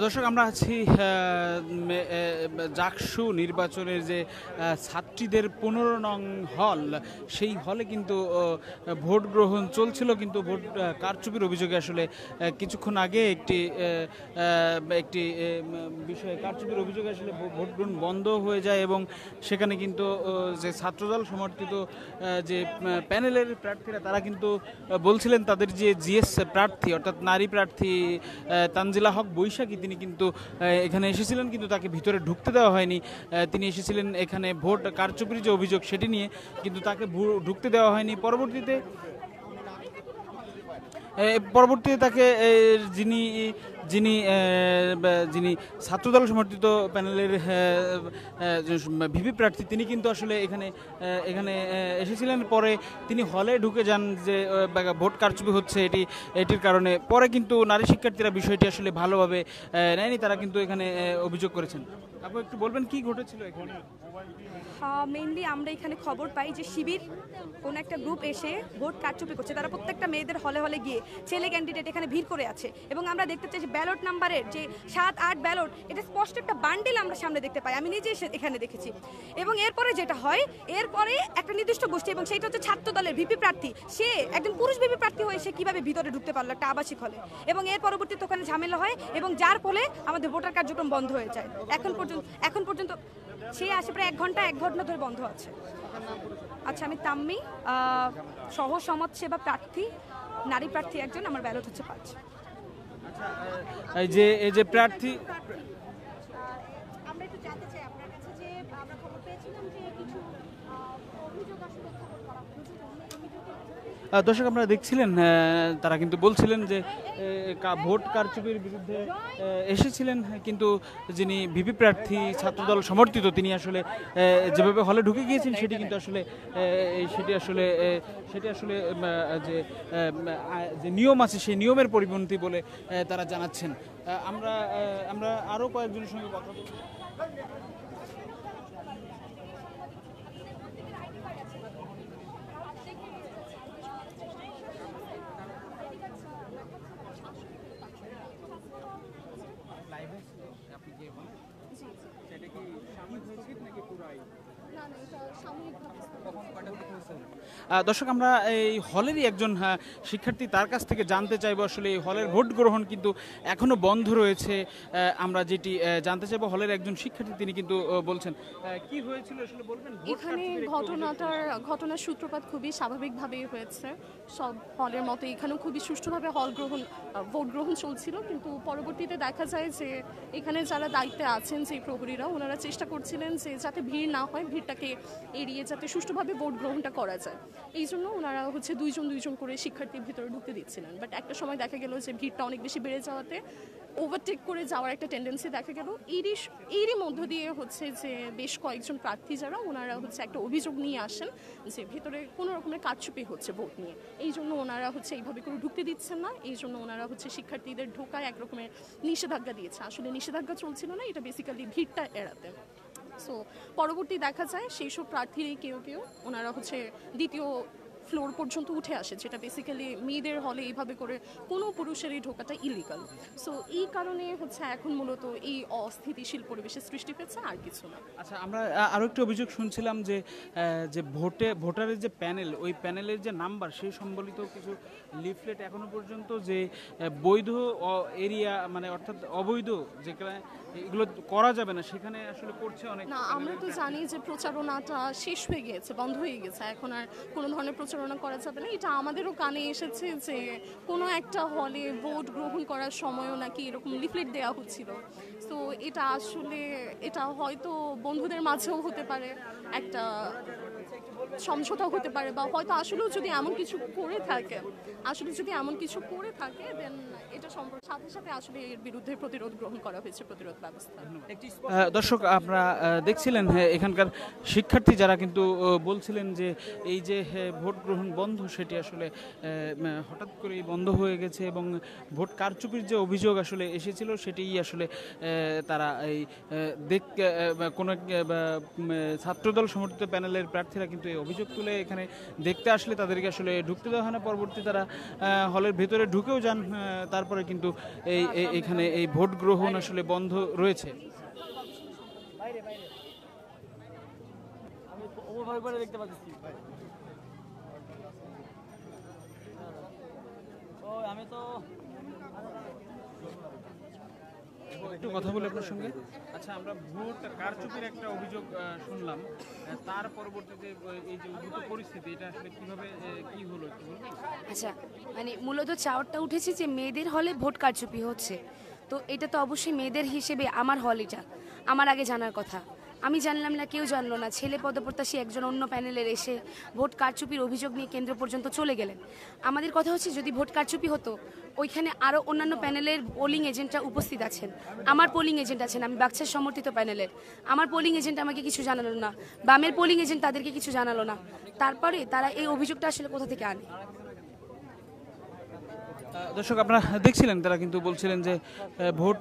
দর্শক আমরা আছি জাকসু নির্বাচনের যে ছাত্রীদের 15 নং হল, সেই হলে কিন্তু ভোট গ্রহণ চলছিল, কিন্তু ভোট কারচুপির অভিযোগে আসলে কিছুক্ষণ আগে একটি একটি বিষয়ে কারচুপির অভিযোগে আসলে ভোট গ্রহণ বন্ধ হয়ে যায় এবং সেখানে কিন্তু যে ছাত্রদল সমর্থিত যে প্যানেলের প্রার্থীরা তারা কিন্তু বলছিলেন তাদের যে জিএস প্রার্থী অর্থাৎ নারী প্রার্থী তানজিলা হক বৈশাখী তিনি কিন্তু এখানে এসেছিলেন, কিন্তু তাকে ভিতরে ঢুকতে দেওয়া হয়নি। তিনি এসেছিলেন এখানে ভোট কারচুপির যে অভিযোগ সেটি নিয়ে, কিন্তু তাকে ঢুকতে দেওয়া হয়নি। পরবর্তীতে তাকে যিনি যিনি যিনি ছাত্রদল সমর্থিত প্যানেলের ভিপি প্রার্থী তিনি কিন্তু আসলে এখানে এখানে এসেছিলেন। পরে তিনি হলে ঢুকে যান যে ভোট কারচুপি হচ্ছে এটির কারণে। পরে কিন্তু নারী শিক্ষার্থীরা বিষয়টি আসলে ভালোভাবে নেয়নি, তারা কিন্তু এখানে অভিযোগ করেছেন। আপনি একটু বলবেন কি ঘটেছিল এখানে? মেইনলি আমরা এখানে খবর পাই যে শিবির কোন একটা গ্রুপ এসে ভোট কারচুপি করছে। তারা প্রত্যেকটা মেয়েদের হলে হলে গিয়ে ছেলে ক্যান্ডিডেট এখানে ভিড় করে আছে এবং আমরা দেখতে চাই যে ব্যালট নাম্বারের যে 7-8 ব্যালট, এটা স্পষ্ট একটা বান্ডিল আমরা সামনে দেখতে পাই। আমি নিজে এখানে দেখেছি। এবং এরপরে যেটা হয়, এরপরে একটা নির্দিষ্ট গোষ্ঠী, এবং সেইটা হচ্ছে ছাত্র দলের ভিপি প্রার্থী, সে একজন পুরুষ ভিপি প্রার্থী হয়ে সে কীভাবে ভিতরে ঢুকতে পারলো একটা আবাসিক হলে, এবং এর পরবর্তীতে ওখানে ঝামেলা হয় এবং যার ফলে আমাদের ভোটার কার্যক্রম বন্ধ হয়ে যায়। এখন পর্যন্ত সে আসে প্রায় 1 ঘন্টা ধরে বন্ধ আছে। আচ্ছা, আমি তাম্মি, সহ সমাজসেবা প্রার্থী, নারী প্রার্থী একজন, আমার ব্যালট হচ্ছে 5। এই যে প্রার্থী, আমরা একটু জানতে চাই আপনার কাছে যে আমরা খবর পেয়েছিলাম যে কিছু অভিযোগ আসলে উত্থাপন করা হয়েছে। দর্শক আপনারা দেখছিলেন তারা কিন্তু বলছিলেন যে ভোট কারচুপির বিরুদ্ধে এসেছিলেন, কিন্তু যিনি ভিপি প্রার্থী ছাত্রদল সমর্থিত তিনি আসলে যেভাবে হলে ঢুকে গিয়েছেন সেটি কিন্তু আসলে সেটি আসলে যে নিয়ম আছে সেই নিয়মের পরিপন্থী বলে তারা জানাচ্ছেন। আমরা আরও কয়েকজনের সঙ্গে কথা বলব। দর্শক আমরা এই হলেরই একজন শিক্ষার্থী, তার কাছ থেকে জানতে চাইবো আসলে এই হলের ভোট গ্রহণ কিন্তু এখনো বন্ধ রয়েছে। আমরা যেটি জানতে চাইবো, হলের একজন শিক্ষার্থী তিনি কিন্তু বলছেন কি হয়েছিল আসলে বলবেন। এখানে ঘটনার সূত্রপাত খুবই স্বাভাবিকভাবেই হয়েছে, সব হলের মতো এখানেও খুবই সুষ্ঠুভাবে ভোট গ্রহণ চলছিল, কিন্তু পরবর্তীতে দেখা যায় যে এখানে যারা দায়িত্বে আছেন যে প্রহরীরা, ওনারা চেষ্টা করছিলেন যে যাতে ভিড় না হয়, ভিড়টাকে এড়িয়ে যাতে সুষ্ঠুভাবে ভোট গ্রহণটা করা যায়। এই জন্য ওনারা দুইজন করে শিক্ষার্থীর ভিতরে ঢুকতে দিচ্ছিলেন। বাট একটা সময় দেখা গেল যে ভিড়টা অনেক বেশি বেড়ে যাওয়াতে ওভারটেক করে যাওয়ার একটা টেন্ডেন্সি দেখা গেল। এরই মধ্য দিয়ে যে বেশ কয়েকজন প্রার্থী যারা ওনারা একটা অভিযোগ নিয়ে আসেন যে ভেতরে কোনো রকমের কারচুপি হচ্ছে ভোট নিয়ে। এই জন্য ওনারা এইভাবে করে ঢুকতে দিচ্ছেন না। এই জন্য ওনারা শিক্ষার্থীদের ঢোকায় এক রকমের নিষেধাজ্ঞা দিয়েছে। আসলে নিষেধাজ্ঞা চলছিল না, এটা বেসিক্যালি ভিড়টা এড়াতে। সো পরবর্তী দেখা যায় সেই সব প্রার্থীরই কেউ ওনারা দ্বিতীয় ফ্লোর পর্যন্ত উঠে আসে, যেটা বেসিক্যালি মেয়েদের হলে এইভাবে করে কোনো পুরুষেরই ঢোকাটা ইলিগাল। সো এই কারণে এখন মূলত এই অস্থিতিশীল পরিবেশের সৃষ্টি হয়েছে, আর কিছু না। আচ্ছা, আমরা আরও একটি অভিযোগ শুনছিলাম যে ভোটারের যে প্যানেল, ওই প্যানেলের যে নাম্বার সেই সম্বলিত কিছু লিফলেট এখনো পর্যন্ত যে বৈধ এরিয়া, মানে অর্থাৎ অবৈধ যেখানে এগুলো করা যাবে না সেখানে আসলে করছে অনেক। না, আমরা তো জানি যে প্রচারণাটা শেষ হয়ে গিয়েছে, বন্ধ হয়ে গেছে, এখন আর কোনো ধরনের প্রচারণা করা যাবে না। এটা আমাদেরও কানে এসেছে যে কোনো একটা হলে ভোট গ্রহণ করার সময়ও নাকি এরকম লিফলেট দেওয়া হচ্ছিল। তো এটা হয়তো বন্ধুদের মাঝেও হতে পারে, একটা সমঝোতাও হতে পারে, বা হয়তো আসলেও যদি এমন কিছু করে থাকে দেন এটা সাথে সাথে আসলে এর বিরুদ্ধে প্রতিরোধ গ্রহণ করা হয়েছে, প্রতিরোধ ব্যবস্থা। দর্শক আপনারা দেখছিলেন এখানকার শিক্ষার্থী যারা কিন্তু বলছিলেন যে এই যে ভোট গ্রহণ বন্ধ সেটি আসলে হঠাৎ করেই বন্ধ হয়ে গেছে, এবং ভোট কারচুপির যে অভিযোগ আসলে এসেছিল সেটিই আসলে তারা এই কোনো ছাত্রদল সমর্থিত প্যানেলের প্রার্থীরা কিন্তু এই অভিযোগ তুলে এখানে দেখতে আসলে তাদেরকে আসলে ঢুকতে দেওয়া হয় না। পরবর্তী তারা হলের ভেতরে ঢুকেও যান, তারপরে কিন্তু এখানে এই ভোট গ্রহণ আসলে বন্ধ রয়েছে। দেখতে পাচ্ছি আমি তো একটু কথা বলি আপনার সঙ্গে। আচ্ছা, আমরা ভোট কারচুপির একটা অভিযোগ শুনলাম, তার পরবর্তীতে এই যে উদ্ভূত পরিস্থিতি এটা আসলে কিভাবে কি হলো একটু বলবেন? আচ্ছা, মানে মূলত চাওয়ারটা উঠেছে যে মেয়েদের হলে ভোট কারচুপি হচ্ছে, তো এটা তো অবশ্যই মেয়েদের হিসেবে আমার হল, এটা আমার আগে জানার কথা। আমি জানলাম না, কেউ জানলো না। ছেলে পদপ্রত্যাশী একজন অন্য প্যানেলের এসে ভোট কারচুপির অভিযোগ নিয়ে কেন্দ্র পর্যন্ত চলে গেলেন। আমাদের কথা হচ্ছে যদি ভোট কারচুপি হতো, ওইখানে আরও অন্যান্য প্যানেলের পোলিং এজেন্টরা উপস্থিত আছেন, আমার পোলিং এজেন্ট আছেন, আমি বাক্সার সমর্থিত প্যানেলের, আমার পোলিং এজেন্ট আমাকে কিছু জানালো না, বামের পোলিং এজেন্ট তাদেরকে কিছু জানালো না, তারপরে তারা এই অভিযোগটা আসলে কোথা থেকে আনে? দর্শক, আপনারা দেখছিলেন তারা কিন্তু বলছিলেন যে ভোট